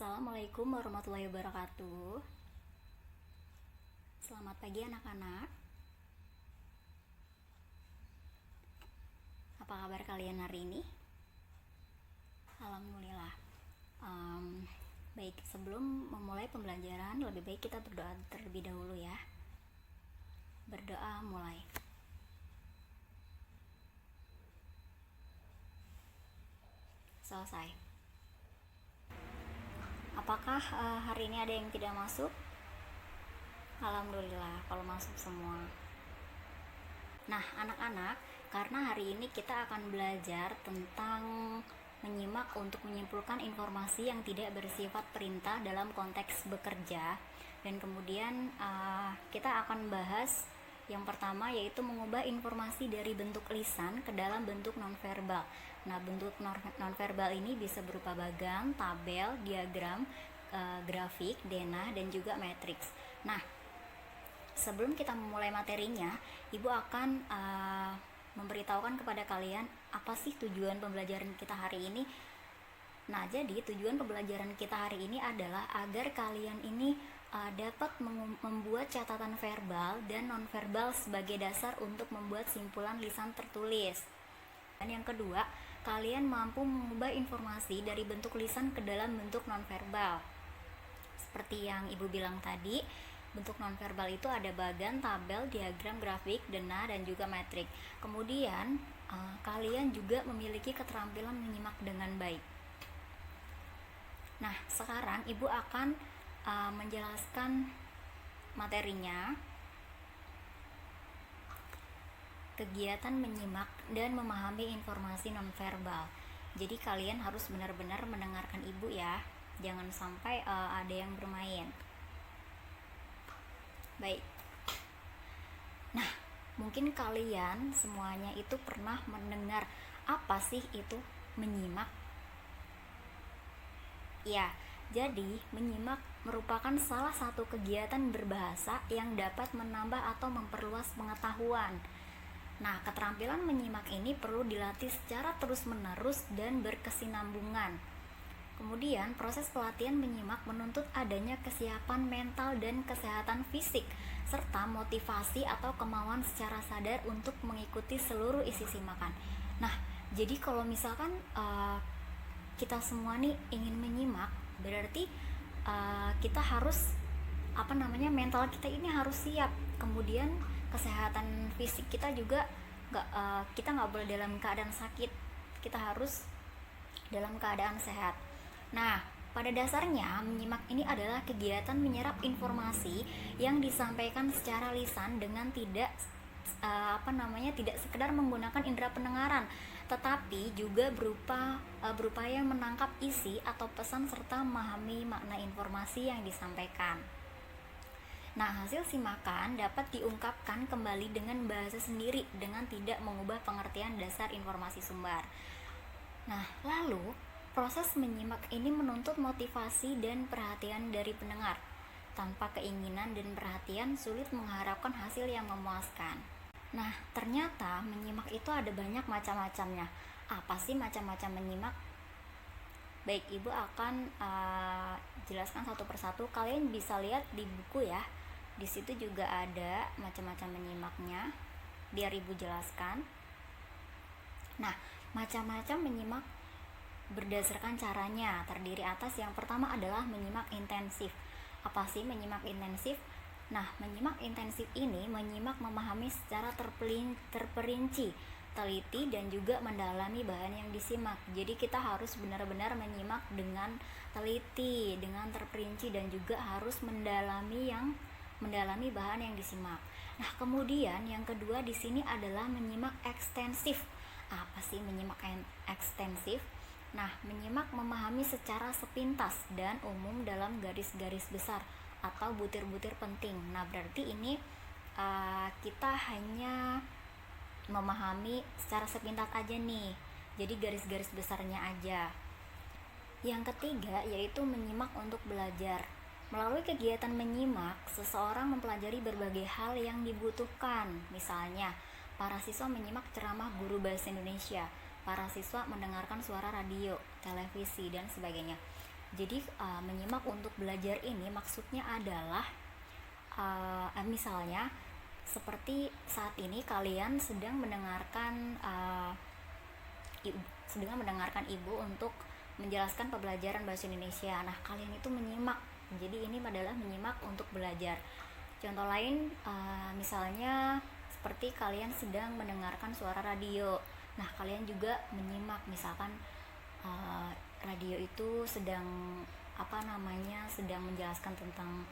Assalamualaikum warahmatullahi wabarakatuh. Selamat pagi anak-anak. Apa kabar kalian hari ini? Alhamdulillah. Baik, sebelum memulai pembelajaran, lebih baik kita berdoa terlebih dahulu ya. Berdoa mulai. Selesai. Apakah hari ini ada yang tidak masuk? Alhamdulillah kalau masuk semua. Nah anak-anak, karena hari ini kita akan belajar tentang menyimak untuk menyimpulkan informasi yang tidak bersifat perintah dalam konteks bekerja. Dan kemudian kita akan bahas yang pertama, yaitu mengubah informasi dari bentuk lisan ke dalam bentuk nonverbal. Nah, bentuk nonverbal ini bisa berupa bagan, tabel, diagram, grafik, denah, dan juga matriks. Nah, sebelum kita memulai materinya, Ibu akan memberitahukan kepada kalian apa sih tujuan pembelajaran kita hari ini. Nah, jadi tujuan pembelajaran kita hari ini adalah agar kalian ini dapat membuat catatan verbal dan nonverbal sebagai dasar untuk membuat simpulan lisan tertulis. Dan yang kedua, kalian mampu mengubah informasi dari bentuk lisan ke dalam bentuk nonverbal. Seperti yang Ibu bilang tadi, bentuk nonverbal itu ada bagan, tabel, diagram, grafik, denah, dan juga metrik. Kemudian kalian juga memiliki keterampilan menyimak dengan baik. Nah, sekarang Ibu akan menjelaskan materinya. Kegiatan menyimak dan memahami informasi nonverbal. Jadi kalian harus benar-benar mendengarkan Ibu ya. Jangan sampai ada yang bermain. Baik. Nah, mungkin kalian semuanya itu pernah mendengar apa sih itu menyimak? Ya, jadi menyimak merupakan salah satu kegiatan berbahasa yang dapat menambah atau memperluas pengetahuan. Nah, keterampilan menyimak ini perlu dilatih secara terus-menerus dan berkesinambungan. Kemudian, proses pelatihan menyimak menuntut adanya kesiapan mental dan kesehatan fisik, serta motivasi atau kemauan secara sadar untuk mengikuti seluruh isi simakan. Nah, jadi kalau misalkan kita semua nih ingin menyimak, berarti kita harus mental kita ini harus siap. Kemudian kesehatan fisik kita juga kita nggak boleh dalam keadaan sakit, kita harus dalam keadaan sehat. Nah, pada dasarnya menyimak ini adalah kegiatan menyerap informasi yang disampaikan secara lisan dengan tidak tidak sekedar menggunakan indera pendengaran, tetapi juga berupaya menangkap isi atau pesan serta memahami makna informasi yang disampaikan. Nah, hasil simakan dapat diungkapkan kembali dengan bahasa sendiri dengan tidak mengubah pengertian dasar informasi sumber. Nah, lalu proses menyimak ini menuntut motivasi dan perhatian dari pendengar. Tanpa keinginan dan perhatian, sulit mengharapkan hasil yang memuaskan. Nah, ternyata menyimak itu ada banyak macam-macamnya. Apa sih macam-macam menyimak? Baik, Ibu akan jelaskan satu persatu. Kalian bisa lihat di buku ya. Di situ juga ada macam-macam menyimaknya. Biar Ibu jelaskan. Nah, macam-macam menyimak berdasarkan caranya. Terdiri atas yang pertama adalah menyimak intensif. Apa sih menyimak intensif? Nah, menyimak intensif ini menyimak memahami secara terperinci, teliti, dan juga mendalami bahan yang disimak. Jadi kita harus benar-benar menyimak dengan teliti, dengan terperinci, dan juga harus mendalami bahan yang disimak. Nah, kemudian yang kedua di sini adalah menyimak ekstensif. Apa sih menyimak ekstensif? Nah, menyimak memahami secara sepintas dan umum dalam garis-garis besar atau butir-butir penting. Nah, berarti ini kita hanya memahami secara sepintas aja nih. Jadi garis-garis besarnya aja. Yang ketiga yaitu menyimak untuk belajar. Melalui kegiatan menyimak, seseorang mempelajari berbagai hal yang dibutuhkan. Misalnya, para siswa menyimak ceramah guru bahasa Indonesia, para siswa mendengarkan suara radio, televisi, dan sebagainya. Jadi menyimak untuk belajar ini maksudnya adalah misalnya seperti saat ini kalian sedang mendengarkan ibu untuk menjelaskan pembelajaran bahasa Indonesia. Nah, kalian itu menyimak. Jadi ini adalah menyimak untuk belajar. Contoh lain misalnya seperti kalian sedang mendengarkan suara radio. Nah, kalian juga menyimak, misalkan radio itu sedang sedang menjelaskan tentang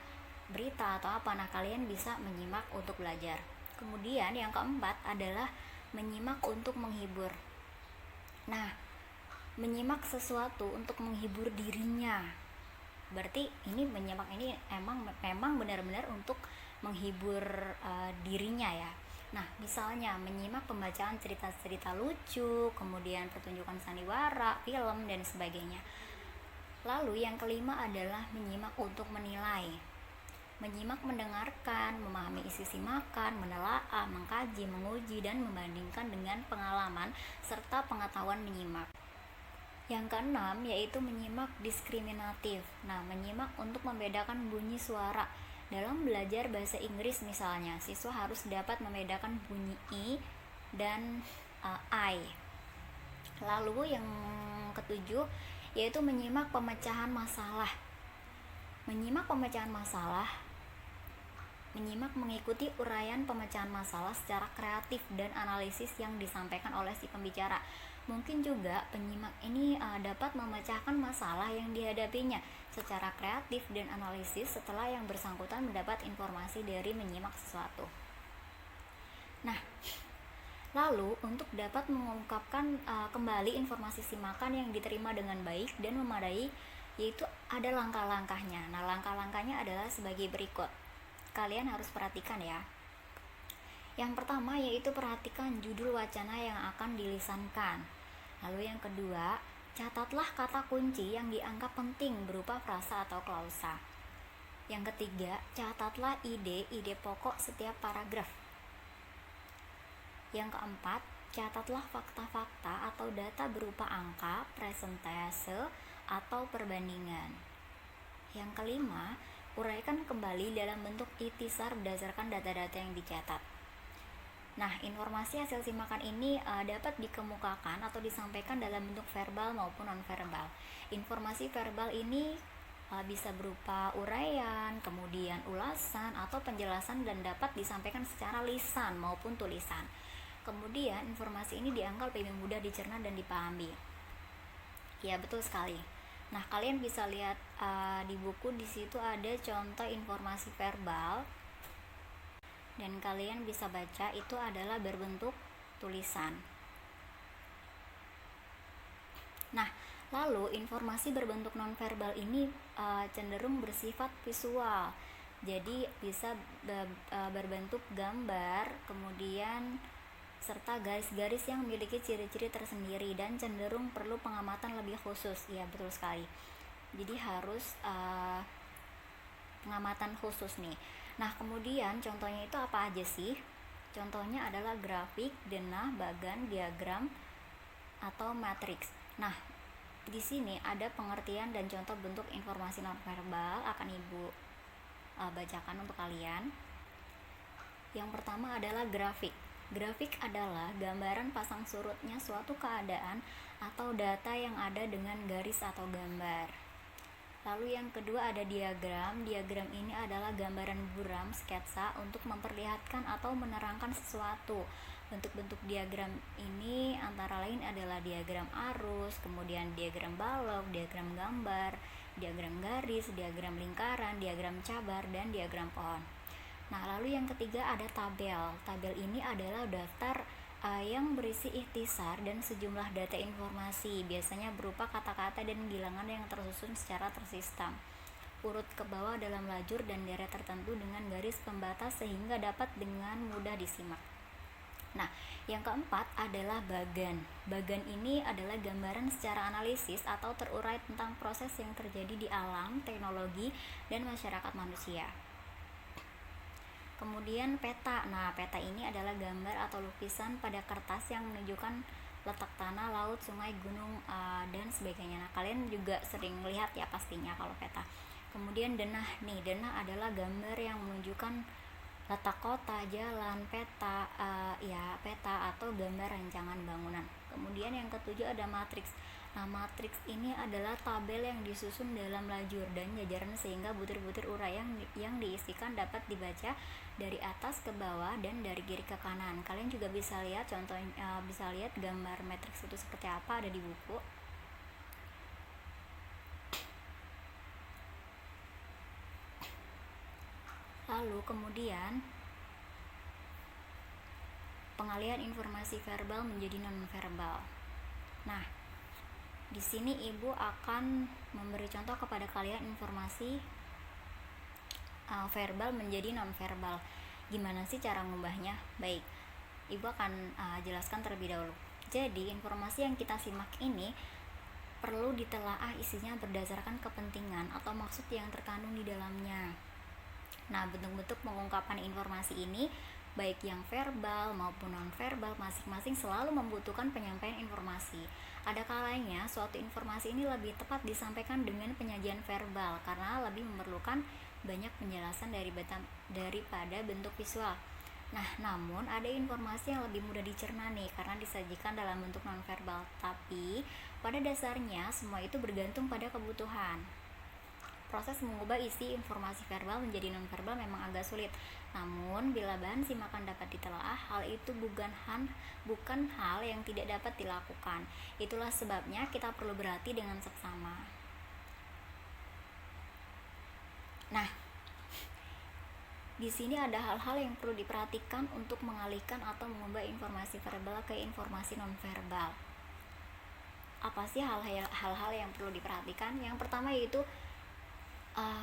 berita atau apa. Nah, kalian bisa menyimak untuk belajar. Kemudian yang keempat adalah menyimak untuk menghibur. Nah, menyimak sesuatu untuk menghibur dirinya. Berarti ini menyimak ini memang benar-benar untuk menghibur dirinya ya. Nah, misalnya menyimak pembacaan cerita-cerita lucu, kemudian pertunjukan sandiwara, film, dan sebagainya. Lalu yang kelima adalah menyimak untuk menilai. Menyimak mendengarkan, memahami isi simakan, menelaah, mengkaji, menguji, dan membandingkan dengan pengalaman serta pengetahuan menyimak. Yang keenam yaitu menyimak diskriminatif. Nah, menyimak untuk membedakan bunyi suara. Dalam belajar bahasa Inggris misalnya, siswa harus dapat membedakan bunyi I dan I. Lalu yang ketujuh yaitu menyimak pemecahan masalah. Menyimak pemecahan masalah, menyimak mengikuti uraian pemecahan masalah secara kreatif dan analisis yang disampaikan oleh si pembicara. Mungkin juga penyimak ini dapat memecahkan masalah yang dihadapinya secara kreatif dan analisis setelah yang bersangkutan mendapat informasi dari menyimak sesuatu. Nah, lalu untuk dapat mengungkapkan kembali informasi simakan yang diterima dengan baik dan memadai, yaitu ada langkah-langkahnya. Nah, langkah-langkahnya adalah sebagai berikut. Kalian harus perhatikan ya. Yang pertama yaitu perhatikan judul wacana yang akan dilisankan. Lalu yang kedua, catatlah kata kunci yang dianggap penting berupa frasa atau klausa. Yang ketiga, catatlah ide pokok setiap paragraf. Yang keempat, catatlah fakta-fakta atau data berupa angka, presentase, atau perbandingan. Yang kelima, uraikan kembali dalam bentuk ikhtisar berdasarkan data-data yang dicatat. Nah, informasi hasil simakan ini dapat dikemukakan atau disampaikan dalam bentuk verbal maupun non-verbal. Informasi verbal ini bisa berupa uraian, kemudian ulasan atau penjelasan dan dapat disampaikan secara lisan maupun tulisan. Kemudian informasi ini dianggap lebih mudah dicerna dan dipahami. Ya, betul sekali. Nah, kalian bisa lihat di buku, di situ ada contoh informasi verbal dan kalian bisa baca itu adalah berbentuk tulisan. Nah, lalu informasi berbentuk nonverbal ini cenderung bersifat visual. Jadi bisa berbentuk gambar, kemudian serta garis-garis yang memiliki ciri-ciri tersendiri dan cenderung perlu pengamatan lebih khusus. Ya, betul sekali. Jadi harus pengamatan khusus nih. Nah, kemudian contohnya itu apa aja sih? Contohnya adalah grafik, denah, bagan, diagram, atau matriks. Nah, di sini ada pengertian dan contoh bentuk informasi nonverbal akan Ibu bacakan untuk kalian. Yang pertama adalah grafik. Grafik adalah gambaran pasang surutnya suatu keadaan atau data yang ada dengan garis atau gambar. Lalu yang kedua ada diagram. Diagram ini adalah gambaran buram, sketsa untuk memperlihatkan atau menerangkan sesuatu. Bentuk-bentuk diagram ini antara lain adalah diagram arus, kemudian diagram balok, diagram gambar, diagram garis, diagram lingkaran, diagram cabar, dan diagram pohon. Nah, lalu yang ketiga ada tabel. Tabel ini adalah daftar yang berisi ikhtisar dan sejumlah data informasi, biasanya berupa kata-kata dan bilangan yang tersusun secara tersistem, urut ke bawah dalam lajur dan deret tertentu dengan garis pembatas sehingga dapat dengan mudah disimak. Nah, yang keempat adalah bagan. Bagan ini adalah gambaran secara analisis atau terurai tentang proses yang terjadi di alam, teknologi, dan masyarakat manusia. Kemudian peta. Nah, peta ini adalah gambar atau lukisan pada kertas yang menunjukkan letak tanah, laut, sungai, gunung, dan sebagainya. Nah, kalian juga sering lihat ya pastinya kalau peta. Kemudian denah nih, denah adalah gambar yang menunjukkan letak kota, jalan, peta, peta atau gambar rancangan bangunan. Kemudian yang ketujuh ada matriks. Nah, matriks ini adalah tabel yang disusun dalam lajur dan jajaran sehingga butir-butir uraian yang diisikan dapat dibaca dari atas ke bawah dan dari kiri ke kanan. Kalian juga bisa lihat bisa lihat gambar matriks itu seperti apa, ada di buku. Lalu kemudian pengalihan informasi verbal menjadi non-verbal. Nah, di sini Ibu akan memberi contoh kepada kalian informasi verbal menjadi non-verbal. Gimana sih cara ngubahnya? Baik, Ibu akan jelaskan terlebih dahulu. Jadi, informasi yang kita simak ini perlu ditelaah isinya berdasarkan kepentingan atau maksud yang terkandung di dalamnya. Nah, bentuk-bentuk pengungkapan informasi ini, baik yang verbal maupun non-verbal, masing-masing selalu membutuhkan penyampaian informasi. Ada kalanya suatu informasi ini lebih tepat disampaikan dengan penyajian verbal karena lebih memerlukan banyak penjelasan daripada bentuk visual. Nah, namun ada informasi yang lebih mudah dicerna nih karena disajikan dalam bentuk non-verbal. Tapi pada dasarnya semua itu bergantung pada kebutuhan. Proses mengubah isi informasi verbal menjadi non-verbal memang agak sulit. Namun, bila bahan simakan dapat ditelaah, hal itu bukan hal yang tidak dapat dilakukan. Itulah sebabnya kita perlu berhati dengan seksama. Nah, di sini ada hal-hal yang perlu diperhatikan untuk mengalihkan atau mengubah informasi verbal ke informasi non-verbal. Apa sih hal-hal yang perlu diperhatikan? Yang pertama yaitu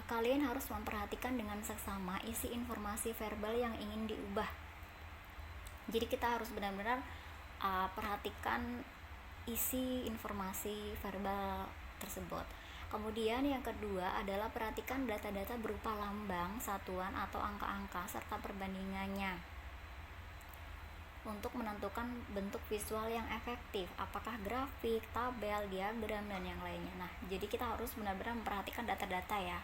kalian harus memperhatikan dengan seksama isi informasi verbal yang ingin diubah. Jadi kita harus benar-benar perhatikan isi informasi verbal tersebut. Kemudian yang kedua adalah perhatikan data-data berupa lambang, satuan atau angka-angka serta perbandingannya untuk menentukan bentuk visual yang efektif, apakah grafik, tabel, diagram, dan yang lainnya. Nah, jadi kita harus benar-benar memperhatikan data-data ya.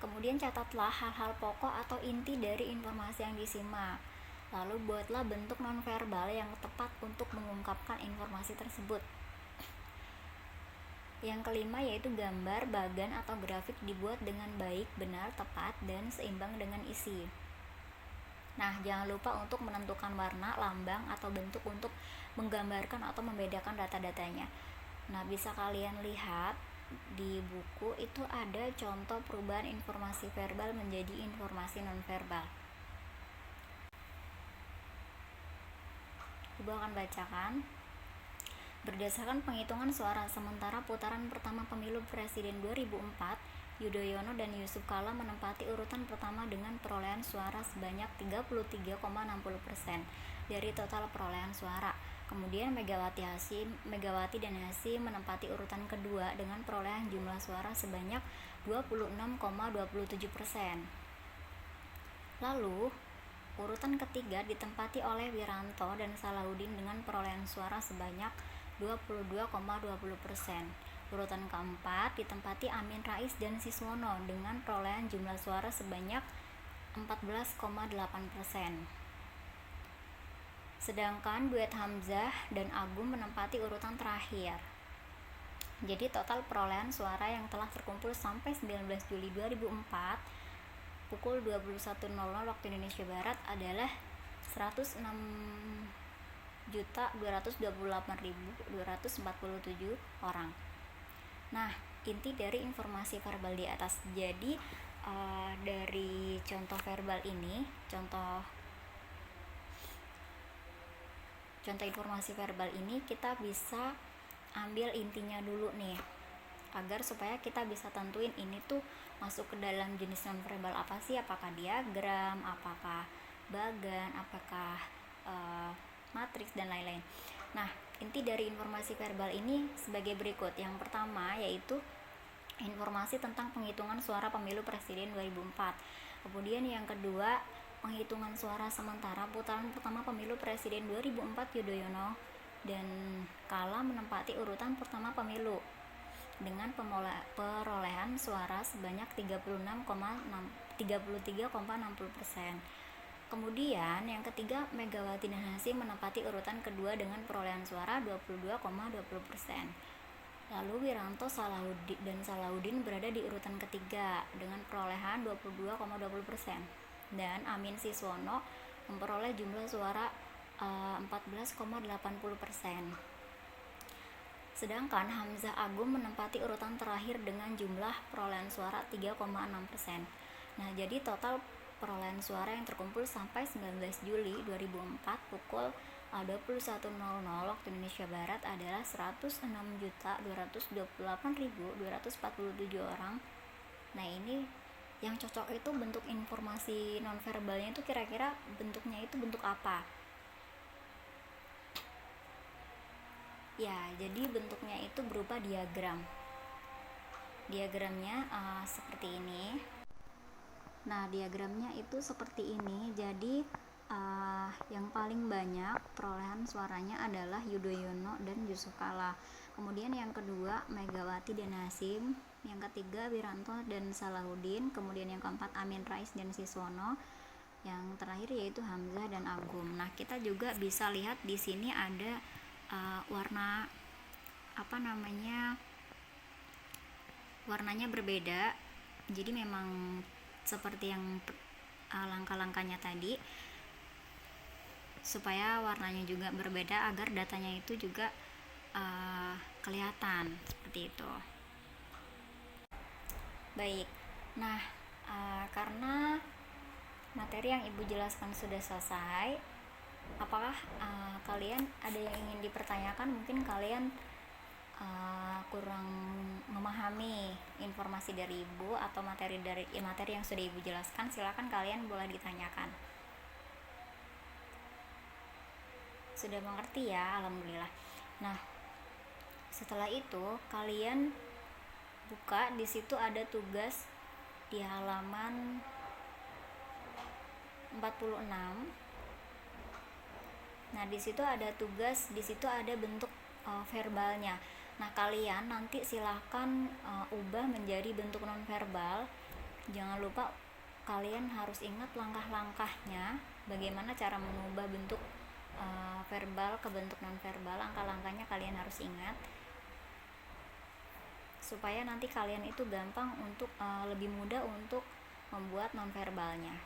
Kemudian catatlah hal-hal pokok atau inti dari informasi yang disimak. Lalu buatlah bentuk nonverbal yang tepat untuk mengungkapkan informasi tersebut. Yang kelima yaitu gambar, bagan, atau grafik dibuat dengan baik, benar, tepat, dan seimbang dengan isi. Nah, jangan lupa untuk menentukan warna, lambang, atau bentuk untuk menggambarkan atau membedakan data-datanya. Nah, bisa kalian lihat di buku itu ada contoh perubahan informasi verbal menjadi informasi non-verbal. Ibu akan bacakan. Berdasarkan penghitungan suara sementara putaran pertama pemilu presiden 2004, Yudhoyono dan Yusuf Kala menempati urutan pertama dengan perolehan suara sebanyak 33,60% dari total perolehan suara. Kemudian Megawati dan Hasyim menempati urutan kedua dengan perolehan jumlah suara sebanyak 26,27%. Lalu, urutan ketiga ditempati oleh Wiranto dan Salahuddin dengan perolehan suara sebanyak 22,20%. Urutan keempat ditempati Amin Rais dan Siswono dengan perolehan jumlah suara sebanyak 14,8%. Sedangkan duet Hamzah dan Agung menempati urutan terakhir. Jadi total perolehan suara yang telah terkumpul sampai 19 Juli 2004 pukul 21.00 waktu Indonesia Barat adalah 106.228.247 orang. Nah, inti dari informasi verbal di atas. Jadi dari contoh verbal ini, contoh informasi verbal ini kita bisa ambil intinya dulu nih, agar supaya kita bisa tentuin ini tuh masuk ke dalam jenis non-verbal apa sih, apakah diagram, apakah bagan, apakah matriks, dan lain-lain. Nah, inti dari informasi verbal ini sebagai berikut. Yang pertama yaitu informasi tentang penghitungan suara pemilu presiden 2004. Kemudian yang kedua, penghitungan suara sementara putaran pertama pemilu presiden 2004 Yudhoyono dan kala menempati urutan pertama pemilu dengan perolehan suara sebanyak 33,60%. Kemudian yang ketiga, Megawati dan Hasyim menempati urutan kedua dengan perolehan suara 22,20%. Lalu Wiranto dan Salahuddin berada di urutan ketiga dengan perolehan 22,20%. Dan Amin Siswono memperoleh jumlah suara 14,80%. Sedangkan Hamzah Agum menempati urutan terakhir dengan jumlah perolehan suara 3,6%. Nah, jadi total perolehan suara yang terkumpul sampai 19 Juli 2004 pukul 21.00 waktu Indonesia Barat adalah 106.228.247 orang. Nah, ini yang cocok itu bentuk informasi nonverbalnya itu kira-kira bentuknya itu bentuk apa? Ya, jadi bentuknya itu berupa diagram. Diagramnya seperti ini. Nah, diagramnya itu seperti ini. Jadi yang paling banyak perolehan suaranya adalah Yudhoyono dan Yusuf Kala. Kemudian yang kedua Megawati dan Hasyim. Yang ketiga Wiranto dan Salahuddin. Kemudian yang keempat Amin Rais dan Siswono. Yang terakhir yaitu Hamzah dan Agum. Nah, kita juga bisa lihat di sini ada warna warnanya berbeda. Jadi memang seperti yang langkah-langkahnya tadi, supaya warnanya juga berbeda agar datanya itu juga kelihatan seperti itu. Baik, nah karena materi yang Ibu jelaskan sudah selesai, apakah kalian ada yang ingin dipertanyakan? Mungkin kalian kurang memahami informasi dari Ibu atau materi yang sudah Ibu jelaskan, silakan kalian boleh ditanyakan. Sudah mengerti ya, alhamdulillah. Nah, setelah itu kalian buka, di situ ada tugas di halaman 46. Nah, di situ ada tugas, di situ ada bentuk verbalnya. Nah, kalian nanti silahkan ubah menjadi bentuk nonverbal. Jangan lupa kalian harus ingat langkah-langkahnya, bagaimana cara mengubah bentuk verbal ke bentuk nonverbal. Langkah-langkahnya kalian harus ingat supaya nanti kalian itu gampang untuk lebih mudah untuk membuat nonverbalnya.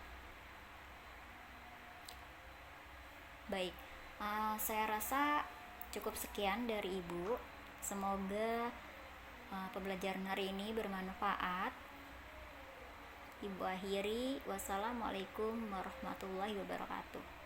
Baik, saya rasa cukup sekian dari Ibu. Semoga pembelajaran hari ini bermanfaat. Ibu akhiri, wassalamualaikum warahmatullahi wabarakatuh.